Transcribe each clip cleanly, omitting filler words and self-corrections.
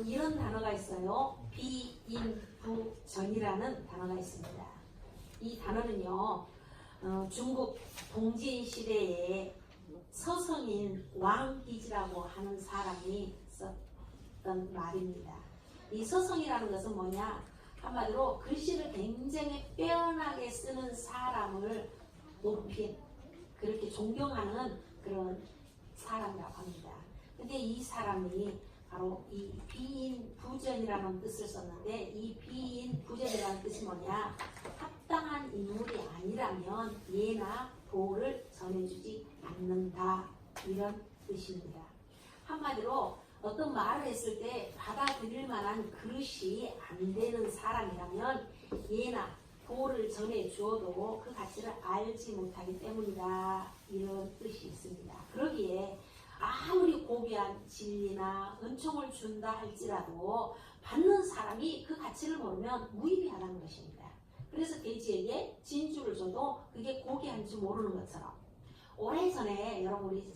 보면 이런 단어가 있어요. 비인부전이라는 단어가 있습니다. 이 단어는요, 중국 동진 시대에 서성인 왕비지라고 하는 사람이 썼던 말입니다. 이 서성이라는 것은 뭐냐? 한마디로 글씨를 굉장히 빼어나게 쓰는 사람을 높인, 그렇게 존경하는 그런 사람이라고 합니다. 근데 이 사람이 바로 이 비인부전이라는 뜻을 썼는데, 이 비인부전이라는 뜻이 뭐냐? 합당한 인물이 아니라면 예나 도를 전해주지 않는다, 이런 뜻입니다. 한마디로 어떤 말을 했을 때 받아들일 만한 그릇이 안 되는 사람이라면 예나 도를 전해주어도 그 가치를 알지 못하기 때문이다, 이런 뜻이 있습니다. 그러기에 아무리 고귀한 진리나 은총을 준다 할지라도 받는 사람이 그 가치를 모르면 무의미하다는 것입니다. 그래서 돼지에게 진주를 줘도 그게 고귀한 줄 모르는 것처럼, 오래전에 여러분 우리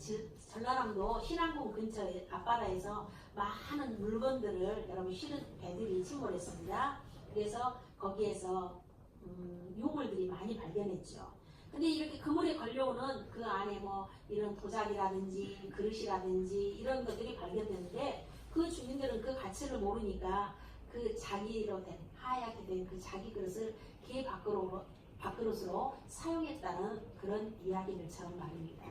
전라남도 신안군 근처의 앞바다에서 많은 물건들을 여러분 실은 배들이 침몰했습니다. 그래서 거기에서 유물들이 많이 발견했죠. 근데 이렇게 그물에 걸려오는 그 안에 뭐 이런 도자기라든지 그릇이라든지 이런 것들이 발견됐는데, 그 주민들은 그 가치를 모르니까 그 자기로 된 하얗게 된 그 자기 그릇을 개 밥그릇으로 사용했다는 그런 이야기들처럼 말입니다.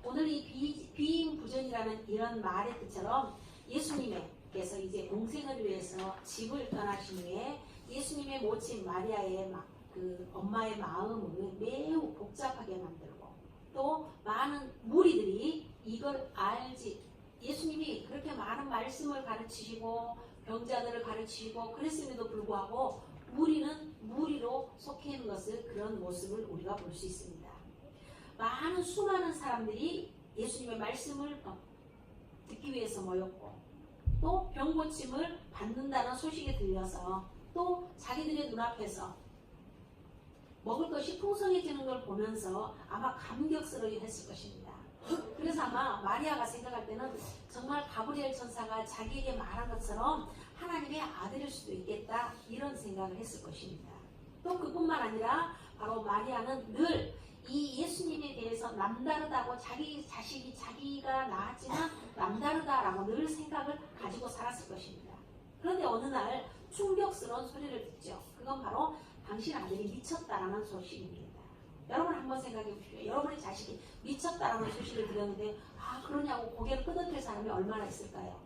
오늘 이 비인부전이라는 이런 말의 뜻처럼 예수님께서 이제 동생을 위해서 집을 떠나신 후에 예수님의 모친 마리아의 그 엄마의 마음을 매우 복잡하게 만들고, 또 많은 무리들이 이걸 알지, 예수님이 그렇게 많은 말씀을 가르치시고 병자들을 가르치시고 그랬음에도 불구하고 무리는 무리로 속해 있는 것을, 그런 모습을 우리가 볼 수 있습니다. 많은 수많은 사람들이 예수님의 말씀을 듣기 위해서 모였고, 또 병고침을 받는다는 소식이 들려서 또 자기들의 눈앞에서 먹을 것이 풍성해지는 걸 보면서 아마 감격스러워 했을 것입니다. 그래서 아마 마리아가 생각할 때는 정말 가브리엘 천사가 자기에게 말한 것처럼 하나님의 아들일 수도 있겠다, 이런 생각을 했을 것입니다. 또 그뿐만 아니라 바로 마리아는 늘 이 예수님에 대해서 남다르다고, 자기 자식이 자기가 낳았지만 남다르다라고 늘 생각을 가지고 살았을 것입니다. 그런데 어느 날 충격스러운 소리를 듣죠. 그건 바로 당신 아들이 미쳤다라는 소식입니다. 여러분 한번 생각해 보십시오. 여러분의 자식이 미쳤다라는 소식을 들었는데 그러냐고 고개를 끄덕일 사람이 얼마나 있을까요?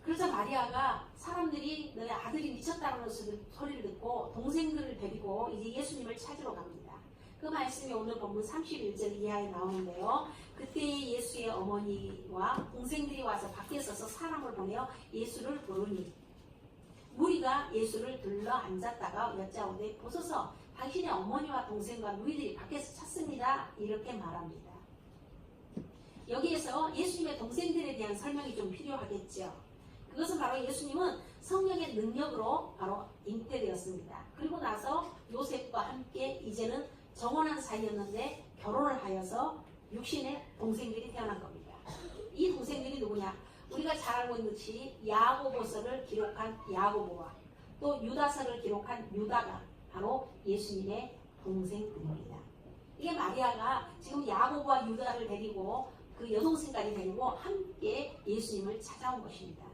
그래서 마리아가 사람들이 너의 아들이 미쳤다는 소리를 듣고 동생들을 데리고 이제 예수님을 찾으러 갑니다. 그 말씀이 오늘 본문 31절 이하에 나오는데요. 그때 예수의 어머니와 동생들이 와서 밖에 서서 사람을 보내어 예수를 부르니, 무리가 예수를 들러 앉았다가 여짜오되 보소서 당신의 어머니와 동생과 누이들이 밖에서 찾습니다, 이렇게 말합니다. 여기에서 예수님의 동생들에 대한 설명이 좀 필요하겠죠. 그것은 바로 예수님은 성령의 능력으로 바로 잉태되었습니다. 그리고 나서 요셉과 함께 이제는 정혼한 사이였는데 결혼을 하여서 육신의 동생들이 태어난 겁니다. 이 동생들이 누구냐? 우리가 잘 알고 있는 듯이 야고보서를 기록한 야고보와 또 유다서를 기록한 유다가 바로 예수님의 동생들입니다. 이게 마리아가 지금 야고보와 유다를 데리고 그 여동생까지 데리고 함께 예수님을 찾아온 것입니다.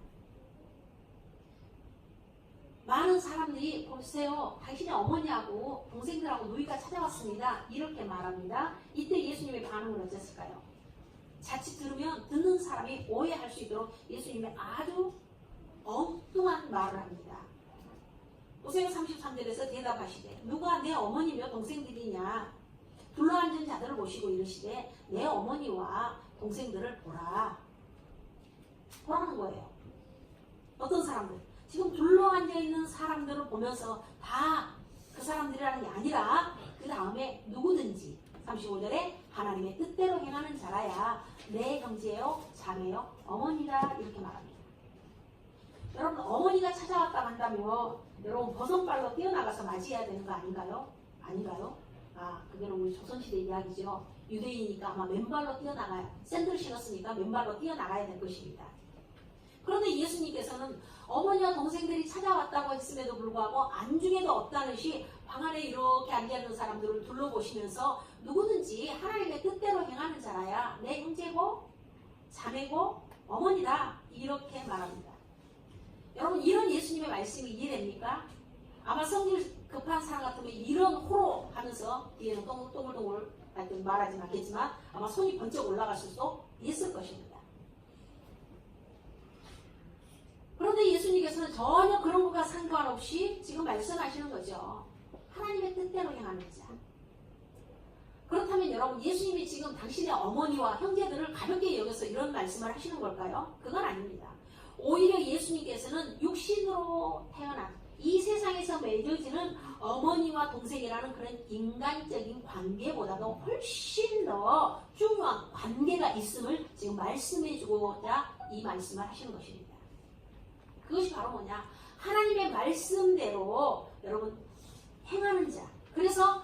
많은 사람들이 보세요, 당신의 어머니하고 동생들하고 누이가 찾아왔습니다, 이렇게 말합니다. 이때 예수님의 반응은 어땠을까요? 자칫 들으면 듣는 사람이 오해할 수 있도록 예수님이 아주 엉뚱한 말을 합니다. 보세요, 33절에서 대답하시되 누가 내 어머니며 동생들이냐? 둘러앉은 자들을 보시고 이르시되 내 어머니와 동생들을 보라는 거예요. 어떤 사람들? 지금 둘러앉아 있는 사람들을 보면서 다 그 사람들이라는 게 아니라 그 다음에 누구든지 35절에 하나님의 뜻대로 행하는 자라야 내 형제요, 자매요, 어머니다, 이렇게 말합니다. 여러분, 어머니가 찾아왔다 한다면 여러분 버선발로 뛰어나가서 맞이해야 되는 거 아닌가요? 아닌가요? 그거는 우리 조선시대 이야기죠. 유대인이니까 아마 맨발로 뛰어나가야, 샌들 신었으니까 맨발로 뛰어나가야 될 것입니다. 그런데 예수님께서는 어머니와 동생들이 찾아왔다고 했음에도 불구하고 안중에도 없다는 듯이 방 안에 이렇게 앉아있는 사람들을 둘러보시면서 누구든지 하나님의 뜻대로 행하는 자라야 내 형제고 자매고 어머니다, 이렇게 말합니다. 여러분, 이런 예수님의 말씀이 이해됩니까? 아마 성질 급한 사람 같으면 이런 호로 하면서 뒤에는 동글동글 말하지 않겠지만 아마 손이 번쩍 올라갈 수도 있을 것입니다. 그런데 예수님께서는 전혀 그런 것과 상관없이 지금 말씀하시는 거죠. 하나님의 뜻대로 행하는 자. 그렇다면 여러분, 예수님이 지금 당신의 어머니와 형제들을 가볍게 여겨서 이런 말씀을 하시는 걸까요? 그건 아닙니다. 오히려 예수님께서는 육신으로 태어난 이 세상에서 맺어지는 어머니와 동생이라는 그런 인간적인 관계보다도 훨씬 더 중요한 관계가 있음을 지금 말씀해주고자 이 말씀을 하시는 것입니다. 그것이 바로 뭐냐? 하나님의 말씀대로 여러분 행하는 자. 그래서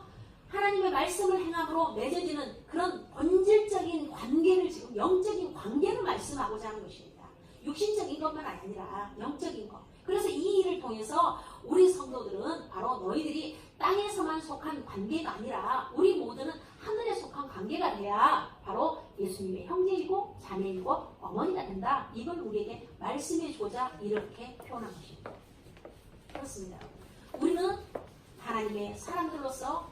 하나님의 말씀을 행함으로 맺어지는 그런 본질적인 관계를, 지금 영적인 관계를 말씀하고자 하는 것입니다. 육신적인 것만 아니라 영적인 것. 그래서 이 일을 통해서 우리 성도들은 바로 너희들이 땅에서만 속한 관계가 아니라 우리 모두는 하늘에 속한 관계가 돼야 바로 예수님의 형제이고 자매이고 어머니가 된다. 이걸 우리에게 말씀해주고자 이렇게 표현한 것입니다. 그렇습니다. 우리는 하나님의 사람들로서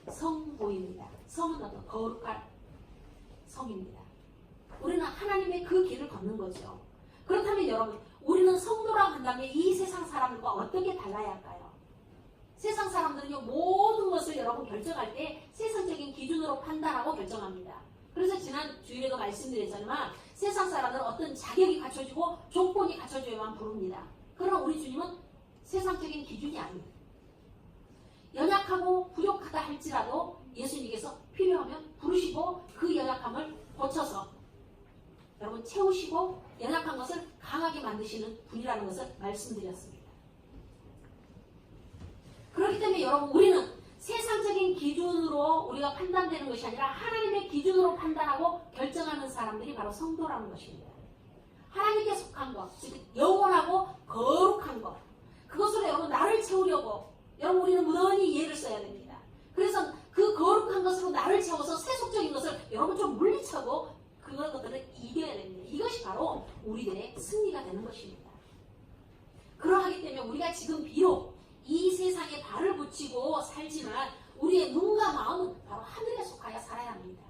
성도입니다. 성은 어떤 거룩한 성입니다. 우리는 하나님의 그 길을 걷는 거죠. 그렇다면 여러분, 우리는 성도라고 한다면 이 세상 사람들과 어떻게 달라야 할까요? 세상 사람들은요, 모든 것을 여러분 결정할 때 세상적인 기준으로 판단하고 결정합니다. 그래서 지난 주일에도 말씀드렸지만 세상 사람들은 어떤 자격이 갖춰지고 조건이 갖춰져야만 부릅니다. 그러나 우리 주님은 세상적인 기준이 아닙니다. 연약하고 부족하다 할지라도 예수님께서 필요하면 부르시고 그 연약함을 고쳐서 여러분 채우시고 연약한 것을 강하게 만드시는 분이라는 것을 말씀드렸습니다. 그렇기 때문에 여러분, 우리는 세상적인 기준으로 우리가 판단되는 것이 아니라 하나님의 기준으로 판단하고 결정하는 사람들이 바로 성도라는 것입니다. 하나님께 속한 것, 즉 영원하고 거룩한 것, 그것으로 여러분 나를 채우려고 여러분 우리는 무던히 이해를 써야 됩니다. 그래서 그 거룩한 것으로 나를 채워서 세속적인 것을 여러분 좀 물리쳐고 그것들을 이겨야 됩니다. 이것이 바로 우리들의 승리가 되는 것입니다. 그러하기 때문에 우리가 지금 비록 이 세상에 발을 붙이고 살지만 우리의 눈과 마음은 바로 하늘에 속하여 살아야 합니다.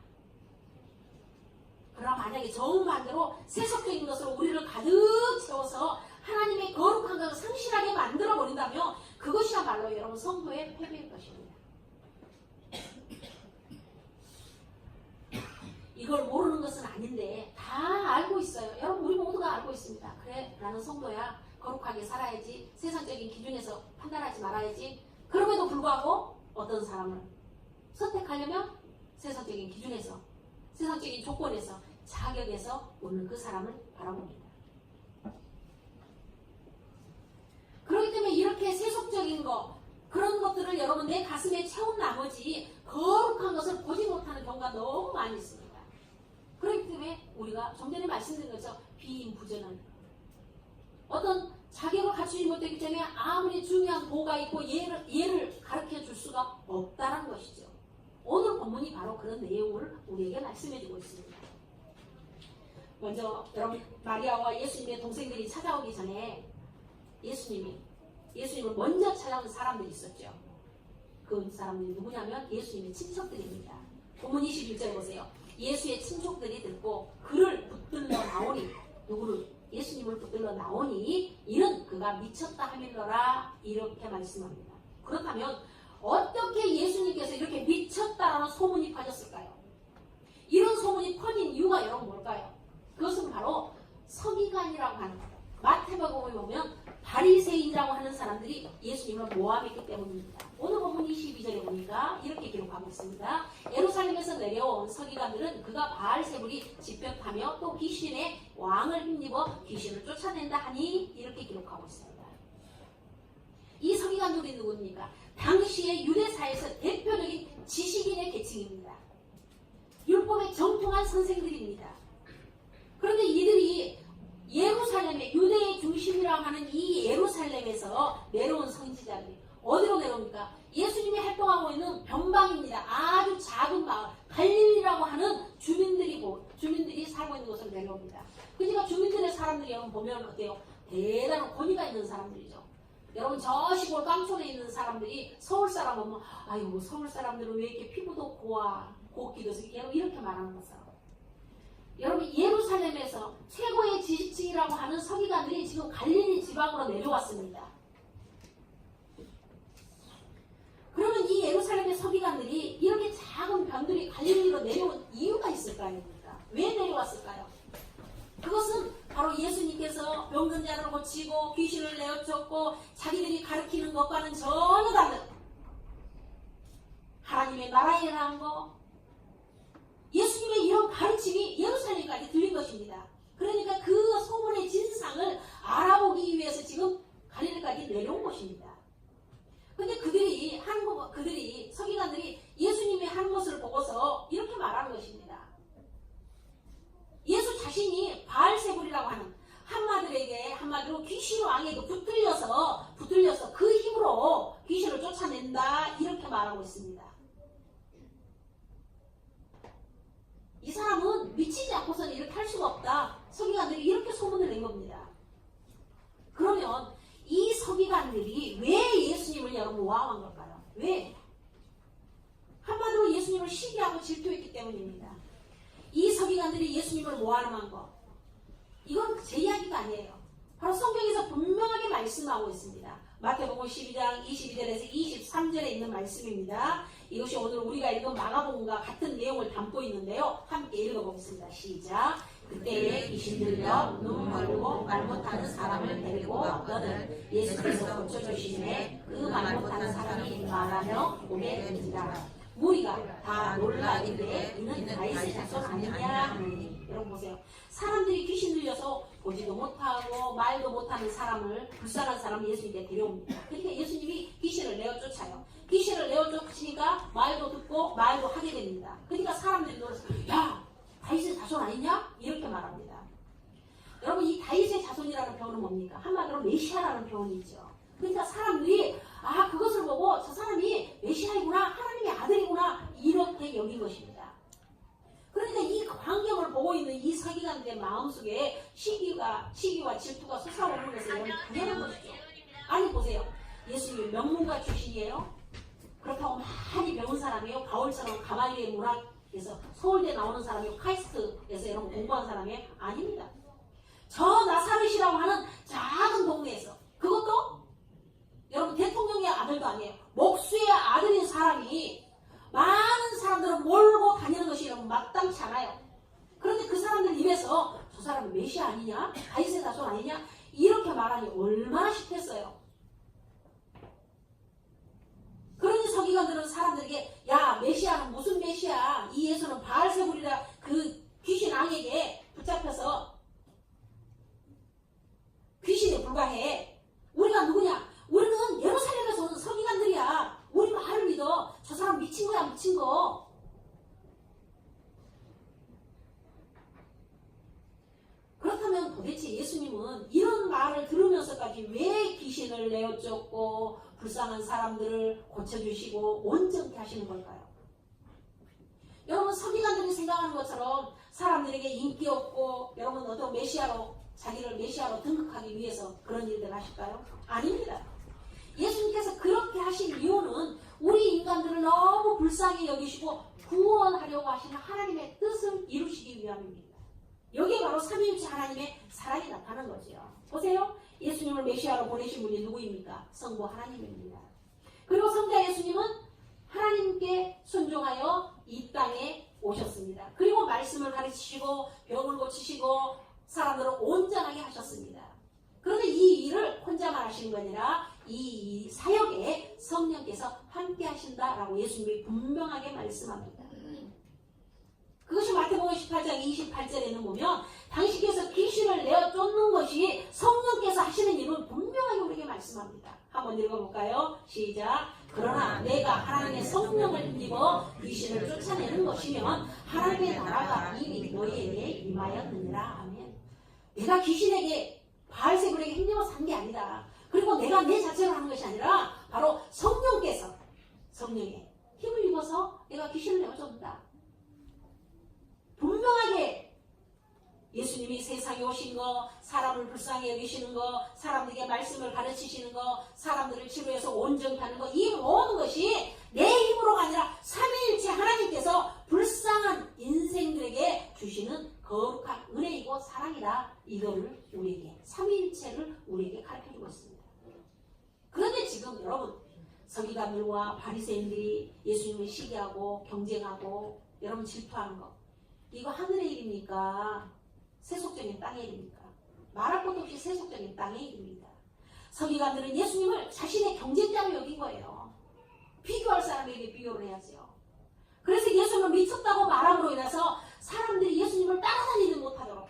그러나 만약에 정반대로 세속적인 것으로 우리를 가득 채워서 하나님의 거룩한 것을 상실하게 만들어버린다면 그것이야말로 여러분 성도의 패배일 것입니다. 이걸 모르는 것은 아닌데 다 알고 있어요. 여러분 우리 모두가 알고 있습니다. 그래, 나는 성도야. 거룩하게 살아야지. 세상적인 기준에서 판단하지 말아야지. 그럼에도 불구하고 어떤 사람을 선택하려면 세상적인 기준에서, 세상적인 조건에서, 자격에서 오는 그 사람을 바라봅니다. 그렇기 때문에 이렇게 세속적인 것, 그런 것들을 여러분 내 가슴에 채운 나머지 거룩한 것을 보지 못하는 경우가 너무 많이 있습니다. 그렇기 때문에 우리가 좀 전에 말씀드린 것처럼 비인부전은 어떤 자격을 갖추지 못했기 때문에 아무리 중요한 도가 있고 예를 가르쳐 줄 수가 없다는 것이죠. 오늘 본문이 바로 그런 내용을 우리에게 말씀해주고 있습니다. 먼저 여러분, 마리아와 예수님의 동생들이 찾아오기 전에 예수님을 먼저 찾아온 사람들이 있었죠. 그 사람들이 누구냐면 예수님의 친척들입니다. 본문 21절에 보세요. 예수의 친족들이 듣고 그를 붙들러 나오니, 누구를? 예수님을 붙들러 나오니 이는 그가 미쳤다 하밀러라, 이렇게 말씀합니다. 그렇다면 어떻게 예수님께서 이렇게 미쳤다라는 소문이 퍼졌을까요? 이런 소문이 퍼진 이유가 여러분 뭘까요? 그것은 바로 서기관이라고 하는 거예요. 마태복음에 보면 바리새인이라고 하는 사람들이 예수님을 모함했기 때문입니다. 오늘 본문 22절에 보니까 이렇게 기록하고 있습니다. 예루살렘에서 내려온 서기관들은 그가 바알세불이 집벽하며 또 귀신의 왕을 힘입어 귀신을 쫓아낸다 하니, 이렇게 기록하고 있습니다. 이 서기관들이 누굽니까? 당시의 유대사에서 대표적인 지식인의 계층입니다. 선생들입니다. 그런데 이들이 예루살렘의 유대의 중심이라고 하는 이 예루살렘에서 내려온 선지자들이 어디로 내려옵니까? 예수님이 활동하고 있는 변방입니다. 아주 작은 마을 갈릴리라고 하는 주민들이 살고 있는 곳으로 내려옵니다. 그러니까 주민들의 사람들이 여러분 보면 어때요? 대단한 권위가 있는 사람들이죠. 여러분 저 시골 깡촌에 있는 사람들이 서울 사람 보면 아이고 서울 사람들은 왜 이렇게 피부도 고와 곱기도 이렇게 말하는 것처럼 여러분 예루살렘에서 최고의 지식층이라고 하는 서기관들이 지금 갈릴리 지방으로 내려왔습니다. 그러면 이 예루살렘의 서기관들이 이렇게 작은 병들이 갈릴리로 내려온 이유가 있을 거 아닙니까? 왜 내려왔을까요? 그것은 바로 예수님께서 병든자를 고치고 귀신을 내어쫓고 자기들이 가르치는 것과는 전혀 다른 하나님의 나라에 대한 거, 예수님의 이런 가르침이 예루살렘까지 들린 것입니다. 그러니까 그 소문의 진상을 알아보기 위해서 지금 갈릴리까지 내려온 것입니다. 근데 그들이 서기관들이 예수님이 하는 것을 보고서 이렇게 말하는 것입니다. 예수 자신이 바알세불이라고 하는 한마디로 귀신 왕에게 붙들려서 그 힘으로 귀신을 쫓아낸다 이렇게 말하고 있습니다. 이 사람은 미치지 않고서는 이렇게 할 수가 없다. 서기관들이 이렇게 소문을 낸 겁니다. 그러면 이 서기관들이 왜 예수님을 여러분 모함한 걸까요? 왜? 한마디로 예수님을 시기하고 질투했기 때문입니다. 이 서기관들이 예수님을 모함한 것, 이건 제 이야기가 아니에요. 바로 성경에서 분명하게 말씀하고 있습니다. 마태복음 12장 22절에서 23절에 있는 말씀입니다. 이것이 오늘 우리가 읽은 마가복음과 같은 내용을 담고 있는데요. 함께 읽어보겠습니다. 시작. 그때에 귀신 들려 눈 멀고 말 못하는 사람을 데리고 왔거늘 예수께서 고쳐주시매 그 말 못하는 사람이 말하며 오게 되니라. 무리가 다 놀라기에 이는 다윗의 자손 아니냐 하니. 여러분 보세요. 사람들이 귀신 들려서 보지도 못하고 말도 못하는 사람을, 불쌍한 사람을 예수님께 데려옵니다. 그러니까 예수님이 귀신을 내어쫓아요. 귀신을 내어쫓으니까 말도 듣고 말도 하게 됩니다. 그러니까 사람들이 놀라서 야 다윗의 자손 아니냐? 이렇게 말합니다. 여러분 이 다윗의 자손이라는 표현은 뭡니까? 한마디로 메시아라는 표현이 있죠. 그러니까 사람들이 그것을 보고 저 사람이 메시아이구나, 하나님의 아들이구나 이렇게 여긴 것입니다. 그러니까 이 광경을 보고 있는 이 서기관들의 마음속에 시기와 질투가 솟아오르는 것은 여러분 당연한 것이죠. 아니 보세요. 예수님이 명문가 출신이에요. 그렇다고 많이 배운 사람이에요. 바울처럼 가말리엘 문학에서 서울대 나오는 사람이에요. 카이스트에서 여러분 공부한 사람이에요. 아닙니다. 저 나사렛이라고 하는 작은 동네에서, 그것도 여러분 대통령의 아들도 아니에요. 목수의 아들인 사람이 많은 사람들을 몰고 다니는 것이 여러분 마땅치 않아요. 그런데 그 사람들 입에서 저 사람은 메시아 아니냐? 다윗의 자손 아니냐? 이렇게 말하니 얼마나 싫겠어요. 그러니 서기관들은 사람들에게 야 메시아는 무슨 메시아? 이 예수는 바알세불이라 그 귀신 왕에게 붙잡혀서 귀신에 불과해. 우리가 누구냐? 우리는 예루살렘에서 온 서기관들이야. 우리 말을 믿어. 저 사람 미친 거야, 미친 거. 그렇다면 도대체 예수님은 이런 말을 들으면서까지 왜 귀신을 내어쫓고 불쌍한 사람들을 고쳐주시고 온전케 하시는 걸까요? 여러분 서기관들이 생각하는 것처럼 사람들에게 인기 없고 여러분 어떤 자기를 메시아로 등극하기 위해서 그런 일들을 하실까요? 아닙니다. 예수님께서 그렇게 하신 이유는 우리 인간들을 너무 불쌍히 여기시고 구원하려고 하시는 하나님의 뜻을 이루시기 위함입니다. 여기에 바로 삼위일체 하나님의 사랑이 나타나는 거죠. 보세요. 예수님을 메시아로 보내신 분이 누구입니까? 성부 하나님입니다. 그리고 성자 예수님은 하나님께 순종하여 이 땅에 오셨습니다. 그리고 말씀을 가르치시고 병을 고치시고 사람들을 온전하게 하셨습니다. 그런데 이 일을 혼자만 하시는 게 아니라 이 사역에 성령께서 함께 하신다라고 예수님이 분명하게 말씀합니다. 그것이 마태복음 18장 28절에는 보면 당신께서 귀신을 내어 쫓는 것이 성령께서 하시는 일은 분명하게 우리에게 말씀합니다. 한번 읽어볼까요? 시작. 그러나 내가 하나님의 성령을 힘입어 귀신을 쫓아내는 것이면 하나님의 나라가 이미 임하였느니라. 아멘. 내가 귀신에게 바알세불에게 힘입어 산 게 아니다. 그리고 내가 내 자체로 하는 것이 아니라 바로 성령께서 성령의 힘을 입어서 내가 귀신을 내어줍니다. 분명하게 예수님이 세상에 오신 거, 사람을 불쌍히 여기시는 거, 사람들에게 말씀을 가르치시는 거, 사람들을 치료해서 온전히 하는 거, 이 모든 것이 내 힘으로가 아니라 삼위일체 하나님께서 불쌍한 인생들에게 주시는 거룩한 은혜이고 사랑이다. 이거를 우리에게, 삼위일체를 우리에게 가르쳐주고 있습니다. 그런데 지금 여러분, 서기관들과 바리새인들이 예수님을 시기하고 경쟁하고 여러분 질투하는 거, 이거 하늘의 일입니까? 세속적인 땅의 일입니까? 말할 것도 없이 세속적인 땅의 일입니다. 서기관들은 예수님을 자신의 경쟁자로 여긴 거예요. 비교할 사람에게 비교를 해야죠. 그래서 예수님을 미쳤다고 말함으로 인해서 사람들이 예수님을 따라다니지 못하도록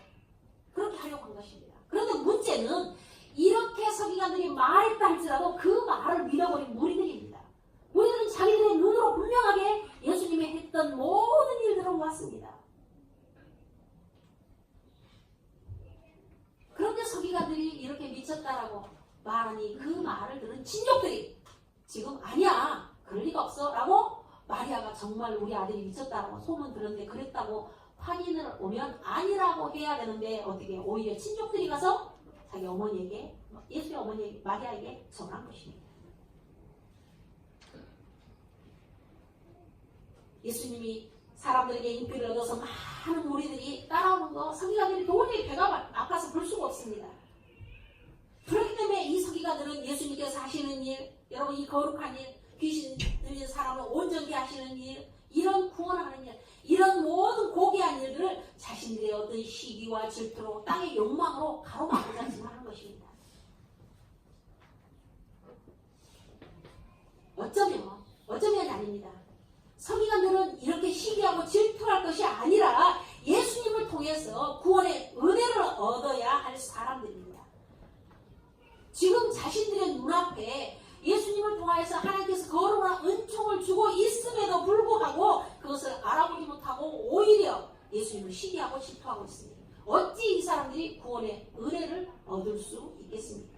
그렇게 하려고 한 것입니다. 그런데 문제는 이렇게 서기관들이 말했다 할지라도 그 말을 믿어버린 무리들입니다. 무리들은 자기들의 눈으로 분명하게 예수님이 했던 모든 일들을 보았습니다. 그런데 서기관들이 이렇게 미쳤다라고 말하니 그 말을 들은 친족들이 지금 아니야, 그럴 리가 없어 라고 마리아가 정말 우리 아들이 미쳤다라고 소문 들었는데 그랬다고 확인을 오면 아니라고 해야 되는데 어떻게 오히려 친족들이 가서 자기 어머니에게, 예수의 어머니 마리아에게 전한 것입니다. 예수님이 사람들에게 인기를 얻어서 많은 무리들이 따라오는 거 서기관들이 도저히 배가 아파서 볼 수가 없습니다. 그렇기 때문에 이 서기관들은 예수님께서 하시는 일, 여러분 이 거룩한 일, 귀신 들린 사람을 온전히 하시는 일, 이런 구원하는 일, 이런 모든 고귀한 일들을 자신들의 어떤 시기와 질투로 땅의 욕망으로 가로막고자 하는 것입니다. 어쩌면 아닙니다. 서기관들은 이렇게 시기하고 질투할 것이 아니라 예수님을 통해서 구원의 은혜를 얻어야 할 사람들입니다. 지금 자신들의 눈앞에 예수님을 통하여서 하나님께서 거룩한 은총을 주고 있음에도 불구하고 그것을 알아보지 못하고 오히려 예수님을 시기하고 질투하고 있습니다. 어찌 이 사람들이 구원의 은혜를 얻을 수 있겠습니까?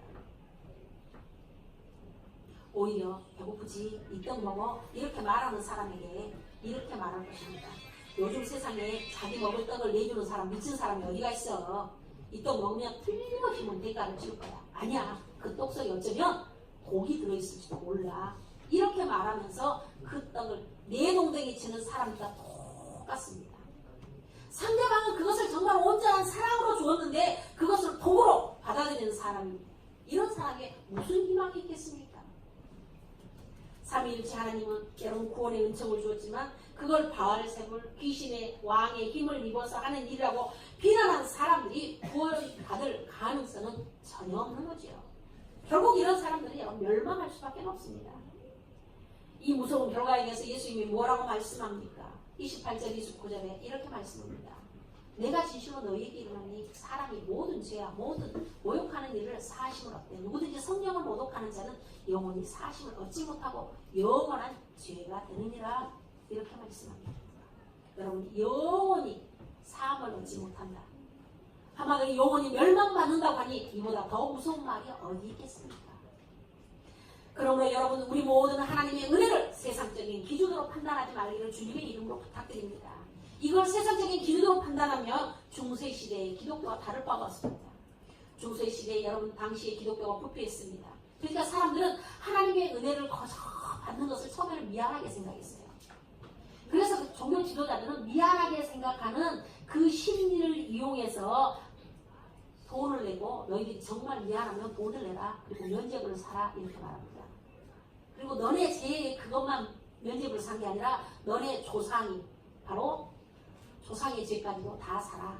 오히려 배고프지, 이 떡 먹어 이렇게 말하는 사람에게 이렇게 말할 것입니다. 요즘 세상에 자기 먹을 떡을 내주는 사람, 미친 사람이 어디가 있어? 이 떡 먹으면 틀림없이 대가를 줄 거야. 아니야, 그 떡 속에 어쩌면 독이 들어있을지도 몰라. 이렇게 말하면서 그 떡을 내동댕이 치는 사람과 똑같습니다. 상대방은 그것을 정말 온전한 사랑으로 주었는데 그것을 독으로 받아들이는 사람입니다. 이런 사람에게 무슨 희망이 있겠습니까? 삼위일체 하나님은 여러분 구원의 은총을 주었지만 그걸 바알세불 귀신의 왕의 힘을 입어서 하는 일이라고 비난한 사람들이 구원받을 가능성은 전혀 없는 거죠. 결국 이런 사람들이 멸망할 수밖에 없습니다. 이 무서운 결과에 대해서 예수님이 뭐라고 말씀합니까? 28절 29절에 이렇게 말씀합니다. 내가 진실로 너희에게 이르노니 사람이 모든 죄와 모든 모욕하는 일을 사하심을 얻되 누구든지 성령을 모독하는 자는 영원히 사하심을 얻지 못하고 영원한 죄가 되느니라. 이렇게 말씀합니다. 여러분 영원히 사함을 얻지 못한다. 한마디로 영원히 멸망받는다고 하니 이보다 더 무서운 말이 어디 있겠습니까? 그러므로 여러분 우리 모두는 하나님의 은혜를 세상적인 기준으로 판단하지 말기를 주님의 이름으로 부탁드립니다. 이걸 세상적인 기준으로 판단하면 중세시대의 기독교와 다를 바가 없습니다. 중세시대에 여러분 당시의 기독교가 부패했습니다. 그러니까 사람들은 하나님의 은혜를 거저 받는 것을 처음에는 미안하게 생각했어요. 그래서 그 종교 지도자들은 미안하게 생각하는 그 심리를 이용해서 돈을 내고 너희들이 정말 미안하면 돈을 내라. 그리고 면죄부를 사라. 이렇게 말합니다. 그리고 너네 죄에 그것만 면죄부를 산 게 아니라 너네 조상이 바로 조상의 죄까지도 다 사라.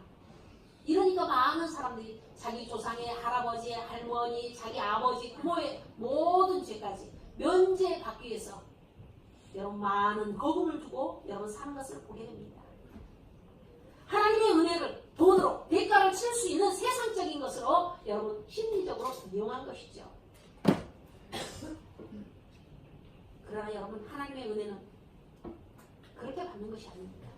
이러니까 많은 사람들이 자기 조상의 할아버지, 할머니, 자기 아버지, 부모의 모든 죄까지 면죄받기 위해서 여러분 많은 거금을 주고 여러분 사는 것을 보게 됩니다. 하나님의 은혜를 돈으로 대가를 칠 수 있는 세상적인 것으로 여러분 심리적으로 이용한 것이죠. 그러나 여러분 하나님의 은혜는 그렇게 받는 것이 아닙니다.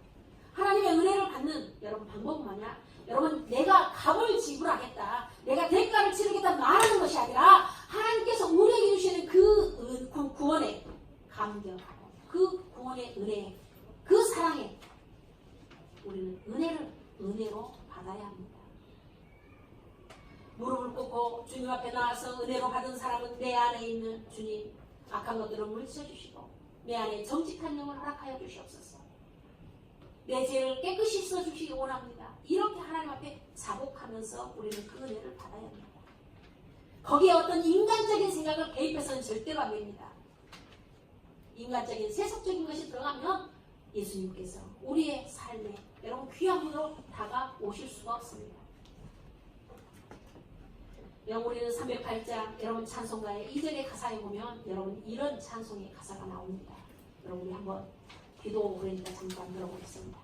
하나님의 은혜를 받는 여러분 방법은 뭐냐? 여러분 내가 값을 지불하겠다, 내가 대가를 치르겠다 말하는 것이 아니라 하나님께서 우리에게 주시는 그 구원에 감격하고 그 구원의 은혜, 그 사랑에 우리는 은혜로 받아야 합니다. 무릎을 꿇고 주님 앞에 나와서 은혜로 받은 사람은 내 안에 있는 주님 악한 것들을 물리쳐주시고 내 안에 정직한 영을 허락하여 주시옵소서. 내 죄를 깨끗이 써주시기 원합니다. 이렇게 하나님 앞에 자복하면서 우리는 그 은혜를 받아야 합니다. 거기에 어떤 인간적인 생각을 개입해서는 절대로 안 됩니다. 인간적인 세속적인 것이 들어가면 예수님께서 우리의 삶에 여러분 귀한 분으로 다가오실 수가 없습니다. 여러분 우리는 308장 여러분 찬송가의 2절의 가사에 보면 여러분 이런 찬송의 가사가 나옵니다. 여러분 우리 한번 기도 그러니까 잠깐 들어보겠습니다.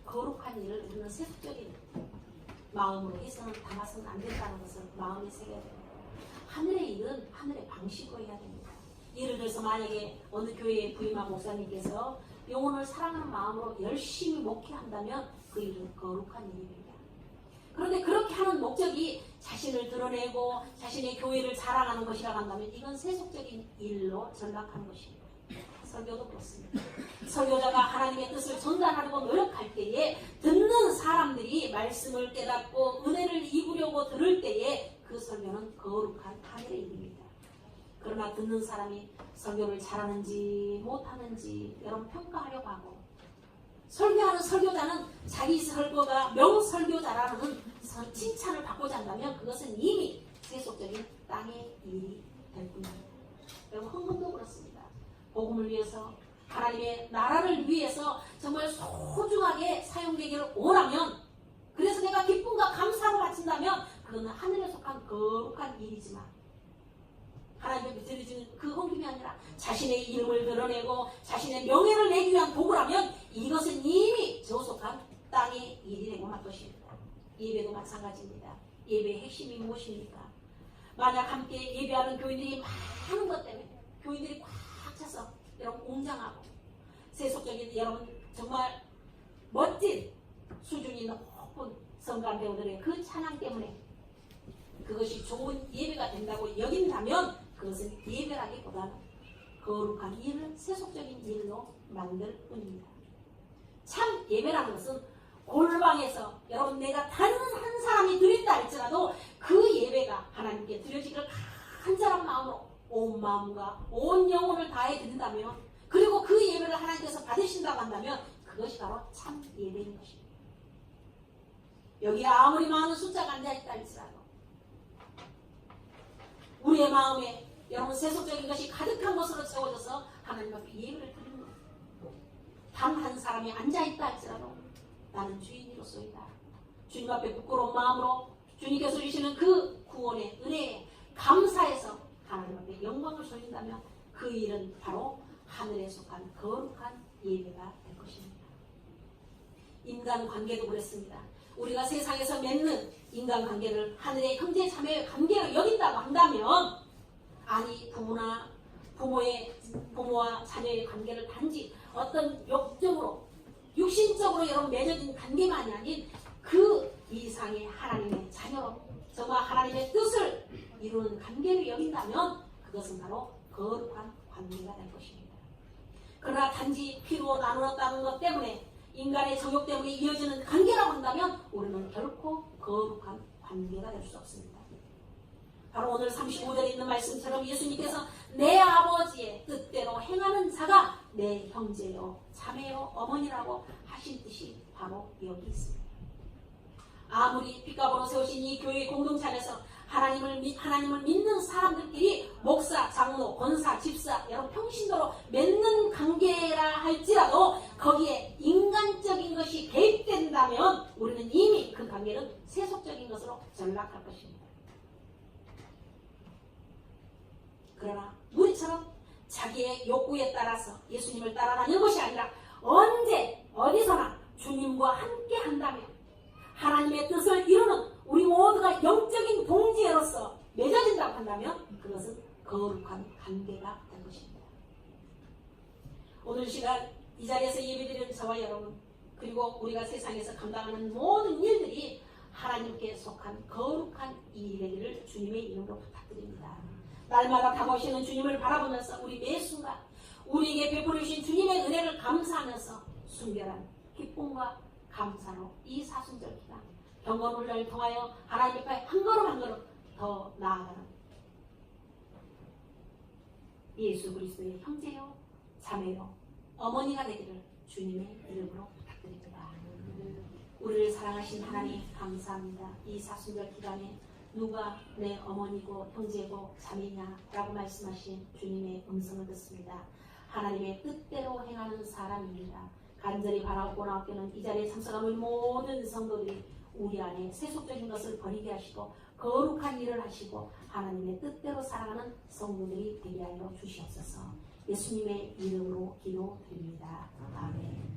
거룩한 일을 우리는 세속적인 마음으로 해서는 담아서는 안 된다는 것을 마음에 새겨야 됩니다. 하늘의 일은 하늘의 방식으로 해야 됩니다. 예를 들어서 만약에 어느 교회에 부임한 목사님께서 영혼을 사랑하는 마음으로 열심히 목회한다면 그 일은 거룩한 일입니다. 그런데 그렇게 하는 목적이 자신을 드러내고 자신의 교회를 자랑하는 것이라고 한다면 이건 세속적인 일로 전락하는 것입니다. 설교도 그렇습니다. 설교자가 하나님의 뜻을 전달하려고 노력할 때에 듣는 사람들이 말씀을 깨닫고 은혜를 입으려고 들을 때에 그 설교는 거룩한 하늘의 일입니다. 그러나 듣는 사람이 설교를 잘하는지 못하는지 여러분 평가하려고 하고 설교하는 설교자는 자기 설교가 명설교자라는 칭찬을 받고자 한다면 그것은 이미 세속적인 땅의 일이 될 뿐입니다. 여러분 헌금도 그렇습니다. 복음을 위해서 하나님의 나라를 위해서 정말 소중하게 사용되기를 원하면 그래서 내가 기쁨과 감사로 바친다면 그거는 하늘에 속한 거룩한 일이지만 하나님께 드려지는 그 헌금이 아니라 자신의 이름을 드러내고 자신의 명예를 내기 위한 도구라면 이것은 이미 저속한 땅의 일이 되고 말 것입니다. 예배도 마찬가지입니다. 예배의 핵심이 무엇입니까? 만약 함께 예배하는 교인들이 많은 것 때문에 교인들이 꽉 차서 여러분 웅장하고 세속적인 여러분 정말 멋진 수준이 높은 성간 배우들의 그 찬양 때문에 그것이 좋은 예배가 된다고 여긴다면 그것은 예배라기보다는 거룩한 일을 세속적인 일로 만들 뿐입니다. 참 예배라는 것은 골방에서 여러분 내가 단 한 사람이 드린다 할지라도 그 예배가 하나님께 드려지기를 간절한 마음으로 온 마음과 온 영혼을 다해 드린다면 그리고 그 예배를 하나님께서 받으신다고 한다면 그것이 바로 참 예배인 것입니다. 여기에 아무리 많은 숫자가 앉아있다 할지라도 우리의 마음에 여러분 세속적인 것이 가득한 것으로 채워져서 하나님 앞에 예배를 드리는 것. 단 한 사람이 앉아있다 할지라도 나는 주인으로서이다. 주님 앞에 부끄러운 마음으로 주님께서 주시는 그 구원의 은혜에 감사해서 하나님 앞에 영광을 돌린다면 그 일은 바로 하늘에 속한 거룩한 예배가 될 것입니다. 인간관계도 그렇습니다. 우리가 세상에서 맺는 인간관계를 하늘의 형제 자매의 관계로 여긴다고 한다면 아니 부모와 자녀의 관계를 단지 어떤 욕적으로 육신적으로 여러분 맺어진 관계만이 아닌 그 이상의 하나님의 자녀로 정말 하나님의 뜻을 이루는 관계를 여긴다면 그것은 바로 거룩한 관계가 될 것입니다. 그러나 단지 피로 나누었다는 것 때문에 인간의 정욕 때문에 이어지는 관계라고 한다면 우리는 결코 거룩한 관계가 될 수 없습니다. 바로 오늘 35절에 있는 말씀처럼 예수님께서 내 아버지의 뜻대로 행하는 자가 내 형제요 자매요 어머니라고 하신 뜻이 바로 여기 있습니다. 아무리 빚값으로 세우신 이 교회 공동체 안에서 하나님을 믿는 사람들끼리 목사, 장로, 권사, 집사, 여러 평신도로 맺는 관계라 할지라도 거기에 인간적인 것이 개입된다면 우리는 이미 그 관계는 세속적인 것으로 전락할 것입니다. 그러나 우리처럼 자기의 욕구에 따라서 예수님을 따라다니는 것이 아니라 언제 어디서나 주님과 함께 한다면 하나님의 뜻을 이루는 우리 모두가 영적인 동지애로서 맺어진다고 한다면 그것은 거룩한 관계가 될 것입니다. 오늘 시간 이 자리에서 예배드리는 저와 여러분 그리고 우리가 세상에서 감당하는 모든 일들이 하나님께 속한 거룩한 일이 되기를 주님의 이름으로 부탁드립니다. 날마다 다가오시는 주님을 바라보면서 우리 매 순간 우리에게 베풀어 주신 주님의 은혜를 감사하면서 순결한 기쁨과 감사로 이 사순절 기간 경건훈련을 통하여 하나님 앞에 한 걸음 한 걸음 더 나아가는 예수 그리스도의 형제요 자매요 어머니가 되기를 주님의 이름으로 부탁드립니다. 우리를 사랑하신 하나님 감사합니다. 이 사순절 기간에 누가 내 어머니고 형제고 자매냐라고 말씀하신 주님의 음성을 듣습니다. 하나님의 뜻대로 행하는 사람입니다. 간절히 바라고 나옵기는 이 자리에 참석한 우리 모든 성도들이 우리 안에 세속적인 것을 버리게 하시고 거룩한 일을 하시고 하나님의 뜻대로 살아가는 성도들이 되게 하여 주시옵소서. 예수님의 이름으로 기도드립니다. 아멘.